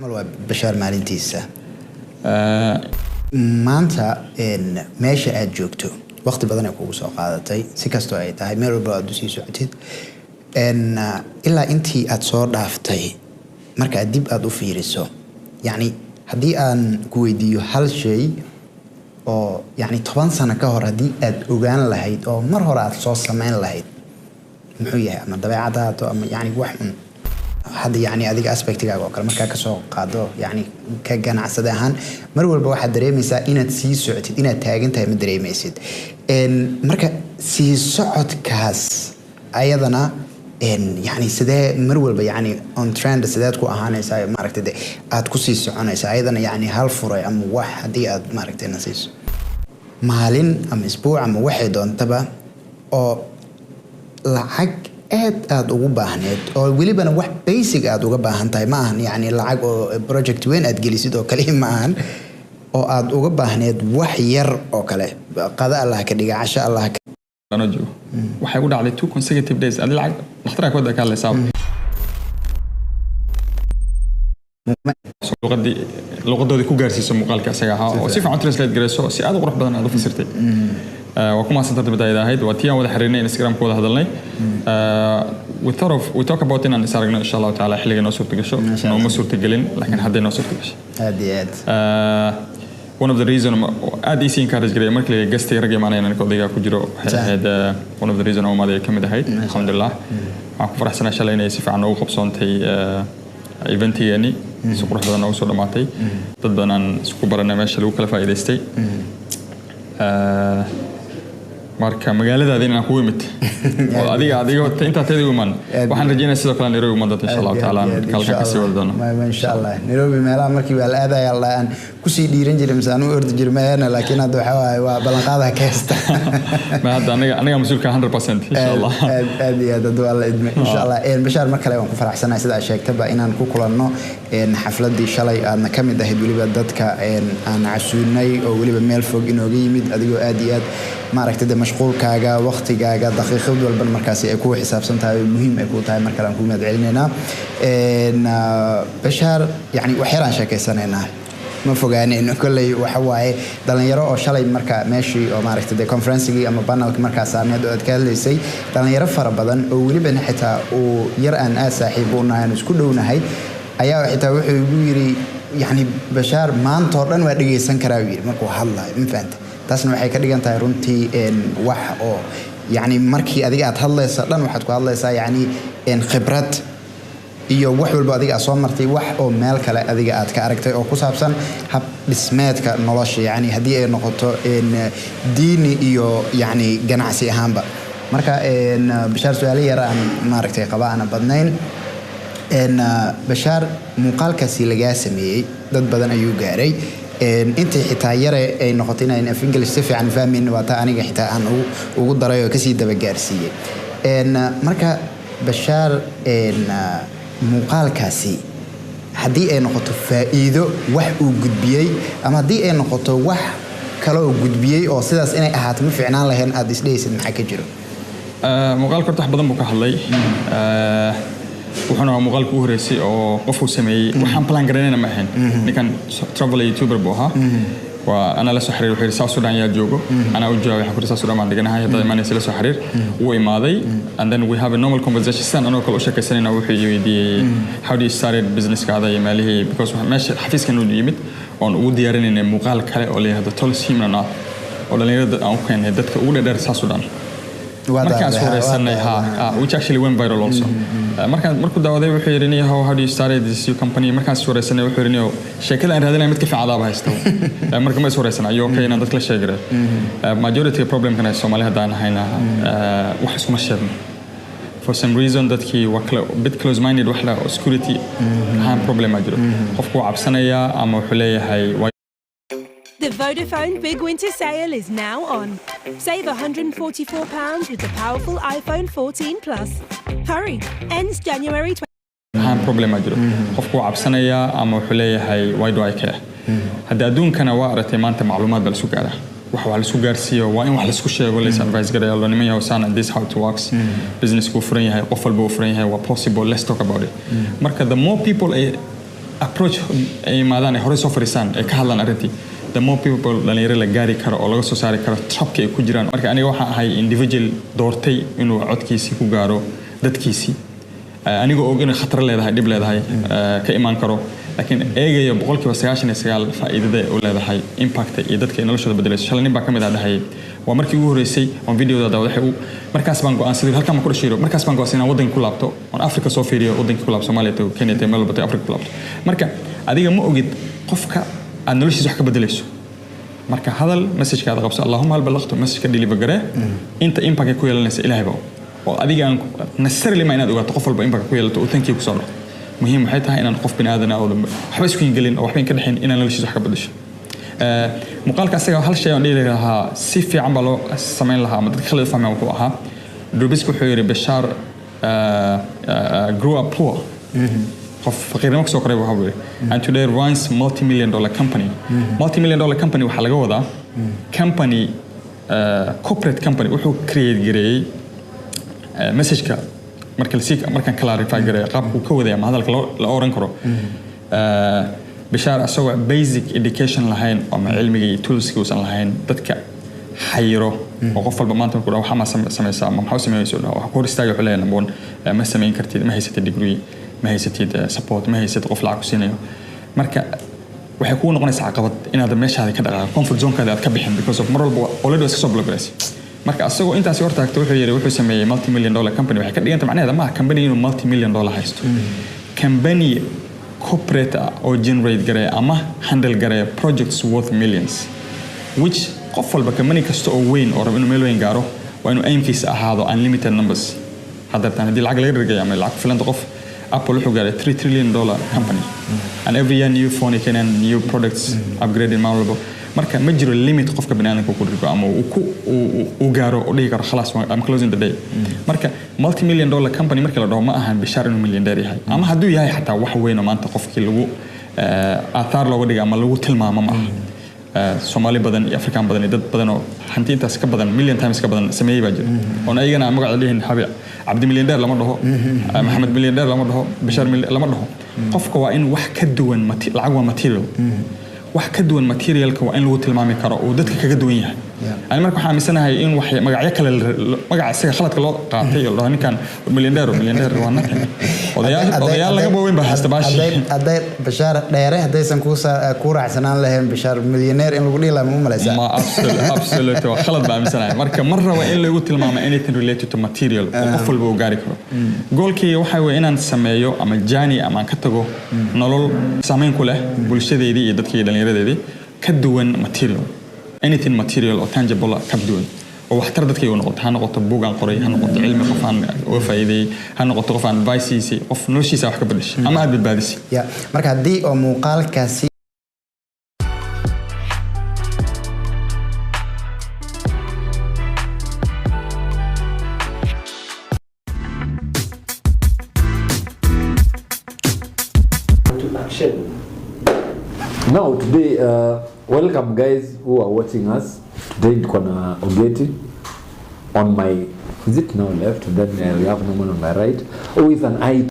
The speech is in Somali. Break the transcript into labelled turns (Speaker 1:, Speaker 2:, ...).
Speaker 1: بشار maalintiisa maanta meesha aad joogto waqti badan ay kugu soo qaadatay si kasto ay tahay meel walba aad sii socotid ilaa intii aad soo dhaaftay marka dib aad u fiiriso yani hadii aan ku weydiiyo hal shay oo yani 10 sano ka hor hadii aad ogaan lahayd oo mar hore aad soo sameyn lahayd muxuu yahay ama dabeecadaha ama yani wax هذا يعني أذيك أسبكت جاكو كلام كا كسو قادو يعني كجنا عسدهان مرول بواحد دريمي سا إن تسي سعت إن تاجن تاي مدريمي سيد إن مركا سي سعت كاس أيضنا إن يعني سده مرول يعني on trend سده تكو أهانة سا ماركت ده أتكو سي سعنا سا أيضنا يعني هالفرع أم واحد دي أد ماركت نسيس مالين أم أسبوع أم واحد أنتبه أو لعق aad ugu baahneed oo waliba wax basic aad uga baahan tahay ma ahan yani lacag oo project weyn aad gelisid oo kale ma ahan oo aad uga baahneed wax yar oo kale qada Allah ka dhiga casha Allah
Speaker 2: ana joogo waxay u dhacday 2 consecutive days aad lacag dhakhtarka wada ka leesaab luqadoodii ku gaarsiiso muuqaalka asaga ahaa oo si fiican translate gareyso si aad u qurux badan aad u fasirtay وكما سنتظر بداية هيد وتيا وده حرينا إنستغرام كوده هذا لنا we talk about إن نسارقنا إن شاء الله تعالى حلقة نصور تجشوا إنه مسور تجلين لكن حدنا نصور تجش
Speaker 1: هذه
Speaker 2: one of the reason أدي سين كارج جري مركلي جستي رجع معنا إن كوديجا كجرو هذا one of the reason أو ما ده كم ده هيد الحمد لله معكم فرح سنة شلي نيسي في عنو خبصون تي إيفنتي يعني سكور هذا نوصل لماتي ضدنا سكور برنا ماشي لو كلا فايدة استي marka magaaladaadina aan ku imid oo adiga inta taadi uman waxaan rajaynayaa sidoo kale Nairobi umada insha Allah taala kalka ka sii wadano
Speaker 1: ma insha Allah Nairobi meelaha markii waa aadaay Allah aan ku sii dhiiran jiray misaan u ordi jirmayna laakiin hadda waxa waay waa balan qaadaha ka heesta
Speaker 2: ma hadda aniga mas'uulka 100% insha Allah
Speaker 1: aadiya dad wala idma insha Allah Bashar mar kale waan ku faraxsanahay sida aad sheegtay inaan ku kulanno xafladii shalay aadna kamid ahayd waliba dadka aan casuunay oo waliba meel fog inooga yimid adigoo aad iyo aad maaragtay mashquulkaaga waqtigaaga daqiiqad walba markaas ay ku xisaabsantahay muhiim ay ku tahay marka aan ku madcelinayna Bashar yani waxyaraan sheekaysanayna ma fogaaneen kulay waxa waaye dhalinyaro oo shalay marka meeshii oo maaragtay conference-gii ama panel-ka markaas aanad oo ka hadlaysay dhalinyaro fara badan oo waliba xitaa oo yar aan saaxiib u nahay isku dhownahay ayaa xitaa wuxuu igu yiri yani Bashar maanta oo dhan waa dhageysan karaa yiri markuu hadlayo ma fahantaa taasna waxay ka dhigan tahay runtii wax oo yani markii adiga aad hadlayso dhan waxaad ku hadlaysaa yani khibrad iyo wax walba adiga soo martay wax oo meel kale adiga aad ka aragtay oo ku saabsan hab dhismeedka nolosha yani hadii ay noqoto diini iyo yani ganacsi ahaanba marka Bashar su'aalo yar aan maaragtay qabaan badnayn Bashar muuqaalkaasi laga sameeyay dad badan ayuu gaaray inta xitaa yare ay noqotay in af English si fiican fahmin waata aniga xitaa aan ugu daray oo kasii daba gaarsiiyay marka Bashar muuqaalkaasi hadii ay noqoto faa'iido wax uu gudbiyay ama hadii ay noqoto wax kale oo gudbiyay oo sidaas inay ahaato ma fiicnaan lahayn aad isdheeysid maxaa ka jiro
Speaker 2: muuqaalka wax badan buu ka hadlay wuxuuna muuqaalku u horeysay oo qofku sameeyay waxaan plan gareynayna ma ahayn ninkan travel youtuber buu ahaa waa ana la soo xiriir wuxuu South Sudan yaa joogo ana u jawaabay waxa ku South Sudan ma deganahay hadda imaanaysa la soo xiriir uu imaaday and then we have a normal conversation anoo kala sheekaysanayna wuxuu weydiiyay how do you started business kaada imaalihi because meesha xafiiskan uu yimid oo uu diyaarinayna muuqaal kale oo leeyahay tolos himna oo dhalinyarada aan ku keenay dadka ugu dheer South Sudan markaan soo reesanay which actually went viral also markuu daawaday wuxuu yiri how do you started this company markaan soo reesanay wuxuu yiri sheekada aan raadinay mid ka fiican adaaba haysto markaan ma soo reesanay ayo okay inaan dadka la sheegay majority problem kana Soomaaliya hadaan hayna wax isku ma sheegno for some reason dadkii waa bit close minded wax la security haan problem ma jiro qofku cabsanaya ama wuxuu leeyahay
Speaker 3: The Vodafone Big Winter Sale is now on. Save £144 with the powerful iPhone 14 Plus. Hurry! Ends January 20.
Speaker 2: haan problem ma jiro qofku cabsanaya ama wuxuu leeyahay why do I care hadda adduunkana waa aragtay maanta macluumaad bal soo gaara wax la isku gaarsiiyo waa in wax la isku sheego la advice gareeyo loo niman yahay sana this how it works business ku furan yahay qof walba u furan yahay waa possible let's talk about it marka the more people approach ay imaadaan ay hore soo fariisaan ay ka hadlaan arrintii the more people dhalinyaro la gaari karo oo laga soo saari karo trapka ay ku jiraan marka aniga waxaan ahay individual doortay inuu codkiisii ku gaaro dadkiisii aniga og inay khatar leedahay dhib leedahay ka imaan karo laakiin eegayo 99% faa'iidada uu leedahay impact iyo dadka noloshooda bedelayso shalay nin baa kamid ah dhahay waa markii ugu horeysay on videoda waxa uu markaas baan go'aansaday halka ma ku dhashiiro markaas baan go'aansaday inaan wadanka ku laabto on Africa soo fiiriyo wadanka ku laabto Soomaaliya iyo Kenya iyo meel walba Africa ku laabto marka adiga ma ogid qofka aad noloshiisa wax ka bedelayso marka hadal message-kaada qabso Allahumma hal balaqto message-ka deliver gare inta impact ku yeelanaysa Ilaahay baa oo adiga aan necessarily ma inaad ogaato qof walba impact ku yeelato oo thank you ku soo dhaco muhiim waxay tahay inaan qof bini'aadan ah oo waxba isku ingelin oo waxba in ka dhaxin inaan noloshiisa wax ka bedesho muuqaalka asaga hal shay aan dhihi lahaa si fiican baa loo sameyn lahaa ama dadka khalad fahmay wuxuu ahaa Drobis wuxuu yiri Bashar grew up poor qof faqiirnimo soo koray waxa weeye and today runs multi-million-dollar company multi-million-dollar company waxa laga wadaa company corporate company wuxuu create gareeyay message-ka markaan clarify gareeyo qaabku ka wadaya ama hadalka la oran karo Bashar asagoo basic education lahayn ama cilmiga iyo toolska uusan lahayn dadka xayiro oo qof walba maanta ku waxa ma sameeysaa ama waxa sameeyayso waxa ku hor istaaga wuxuu leeyahay number 1 ma sameyn kartid ma haysatid degree ma haysatid support ma haysatid qof lacag ku siinayo marka waxay ku noqonaysaa caqabad inaad meeshaada ka dhaqaaqo comfort zone-kaada aad ka bixin because of mar walba already iska soo blockaysa marka asagoo intaas hor taagto wuxuu sameeyay multi-million-dollar company waxay ka dhigantay macnaheedu ma company inuu multi-million-dollar haysto company corporate or generate garay ama handle garay projects worth millions which qof walba company kasta oo weyn oo rabo inuu meel weyn gaaro waa inuu aimkiisa ahaado unlimited numbers hadii lacag laga dhigay ama lacag filan qof Apple wuxuu gaaray $3 trillion company and every year new phone and new products upgrading malabo marka ma jiro limit qofka banaanka ku dhigo ama uu gaaro oo dhigi karo خلاص I'm closing the day marka multi-million-dollar company marka la dhaho ma ahan Bashar inuu millionaire yahay ama haduu yahay xataa wax weyn oo maanta qofkii lagu athar looga dhigo ama lagu tilmaamo ma Somali badan iyo African badan iyo dad badan oo hanti intaas ka badan million times ka badan sameeyay baa jira oo ayagana magac leeyahay Habi Abdi millionaire lama dhaho Maxamed millionaire lama dhaho Bashar lama dhaho qofka waa in wax ka duwan lacag waa material wax ka duwan materialka waa in lagu tilmaami karo oo dadka kaga duwan yahay ani marka waxaan aaminsanahay in wax magacyo kale magaca isaga khaladka loo qaatay oo ninkan millionaire waa nakan odayaal laga boweyn baa haysta baashi
Speaker 1: haday Bashar dheere hadaysan ku raacsanaan lahayn Bashar millionaire in lagu dhilaa ma malaysaa
Speaker 2: ma absolutely waa khalad baa aaminsanahay marka mar raba in lagu tilmaamo anything related to material oo qof walba uu gaari karo goolkii waxa weeye inaan sameeyo ama journey ama ka tago nolol saameyn ku leh bulshadeedii iyo dadkii dhalinyaradeedii ka duwan material anything material or tangible ka duwan oo waxtar dadka ay noqoto ha noqoto buug aan qoray ha noqoto cilmi qof aan oo faa'iiday ha noqoto qof aan advice qof noloshiisa wax ka bedeshay ama aad badbaadisay
Speaker 1: marka hadii oo muuqaalkaasi
Speaker 4: Now today, welcome guys who are watching us. Today Kona Ogeti on my, is it now left? Then we have Norman on my right, who is an IT